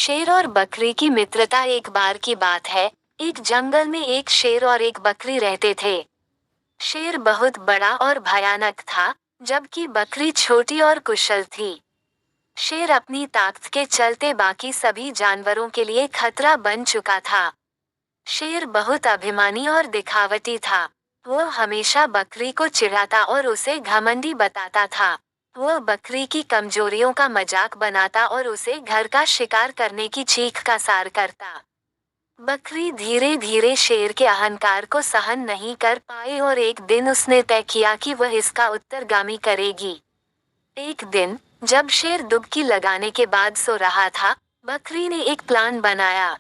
शेर और बकरी की मित्रता। एक बार की बात है, एक जंगल में एक शेर और एक बकरी रहते थे। शेर बहुत बड़ा और भयानक था, जबकि बकरी छोटी और कुशल थी। शेर अपनी ताकत के चलते बाकी सभी जानवरों के लिए खतरा बन चुका था। शेर बहुत अभिमानी और दिखावटी था। वो हमेशा बकरी को चिढ़ाता और उसे घमंडी बताता था। वो बकरी की कमजोरियों का मजाक बनाता और उसे घर का शिकार करने की चीख का सार करता। बकरी धीरे धीरे शेर के अहंकार को सहन नहीं कर पाई और एक दिन उसने तय किया कि वह इसका उत्तरगामी करेगी। एक दिन, जब शेर डुबकी लगाने के बाद सो रहा था, बकरी ने एक प्लान बनाया।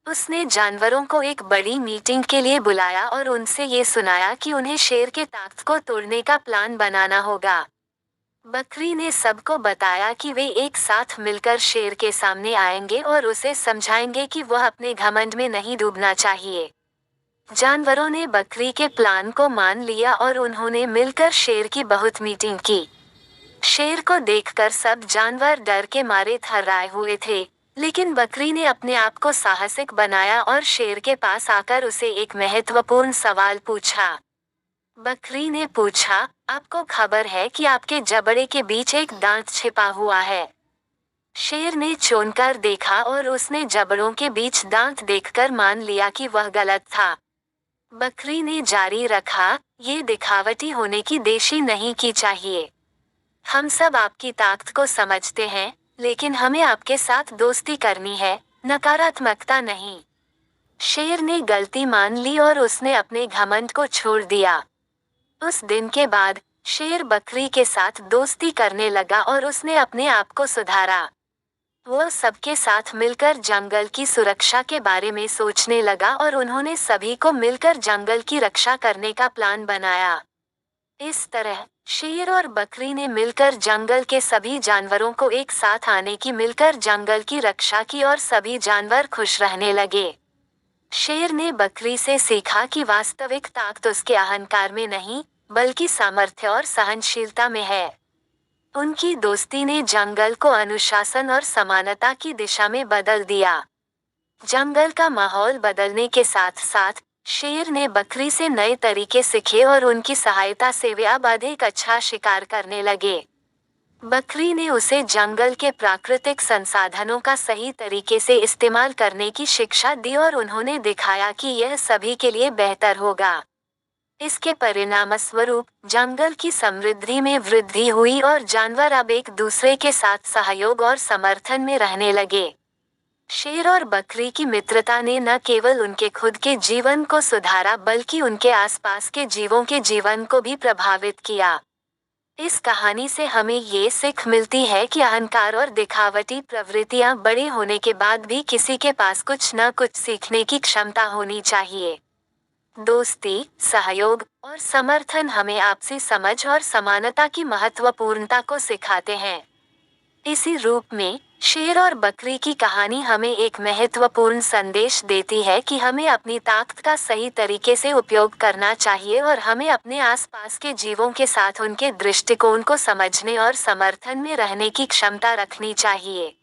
उसने जानवरों को एक बड़ी मीटिंग के लिए बुलाया और उनसे ये सुनाया कि उन्हें शेर के ताकत को तोड़ने का प्लान बनाना होगा। बकरी ने सबको बताया कि वे एक साथ मिलकर शेर के सामने आएंगे और उसे समझाएंगे कि वह अपने घमंड में नहीं डूबना चाहिए। जानवरों ने बकरी के प्लान को मान लिया और उन्होंने मिलकर शेर की बहुत मीटिंग की। शेर को देखकर सब जानवर डर के मारे थर्राए हुए थे, लेकिन बकरी ने अपने आप को साहसिक बनाया और शेर के पास आकर उसे एक महत्वपूर्ण सवाल पूछा। बकरी ने पूछा, आपको खबर है कि आपके जबड़े के बीच एक दांत छिपा हुआ है? शेर ने चौंककर देखा और उसने जबड़ों के बीच दांत देखकर मान लिया कि वह गलत था। बकरी ने जारी रखा, ये दिखावटी होने की देशी नहीं की चाहिए। हम सब आपकी ताकत को समझते हैं, लेकिन हमें आपके साथ दोस्ती करनी है, नकारात्मकता नहीं। शेर ने गलती मान ली और उसने अपने घमंड को छोड़ दिया। उस दिन के बाद शेर बकरी के साथ दोस्ती करने लगा और उसने अपने आप को सुधारा। वो सबके साथ मिलकर जंगल की सुरक्षा के बारे में सोचने लगा और उन्होंने सभी को मिलकर जंगल की रक्षा करने का प्लान बनाया। इस तरह शेर और बकरी ने मिलकर जंगल के सभी जानवरों को एक साथ आने की मिलकर जंगल की रक्षा की और सभी जानवर खुश रहने लगे। शेर ने बकरी से सीखा कि वास्तविक ताकत उसके अहंकार में नहीं, बल्कि सामर्थ्य और सहनशीलता में है। उनकी दोस्ती ने जंगल को अनुशासन और समानता की दिशा में बदल दिया। जंगल का माहौल बदलने के साथ साथ शेर ने बकरी से नए तरीके सीखे और उनकी सहायता से वे अब अधिक अच्छा शिकार करने लगे। बकरी ने उसे जंगल के प्राकृतिक संसाधनों का सही तरीके से इस्तेमाल करने की शिक्षा दी और उन्होंने दिखाया कि यह सभी के लिए बेहतर होगा। इसके परिणामस्वरूप जंगल की समृद्धि में वृद्धि हुई और जानवर अब एक दूसरे के साथ सहयोग और समर्थन में रहने लगे। शेर और बकरी की मित्रता ने न केवल उनके खुद के जीवन को सुधारा बल्कि उनके आसपास के जीवों के जीवन को भी प्रभावित किया। इस कहानी से हमें ये सीख मिलती है कि अहंकार और दिखावटी प्रवृत्तियां बड़े होने के बाद भी किसी के पास कुछ न कुछ सीखने की क्षमता होनी चाहिए। दोस्ती, सहयोग और समर्थन हमें आपसी समझ और समानता की महत्वपूर्णता को सिखाते हैं। इसी रूप में शेर और बकरी की कहानी हमें एक महत्वपूर्ण संदेश देती है कि हमें अपनी ताकत का सही तरीके से उपयोग करना चाहिए और हमें अपने आसपास के जीवों के साथ उनके दृष्टिकोण को समझने और समर्थन में रहने की क्षमता रखनी चाहिए।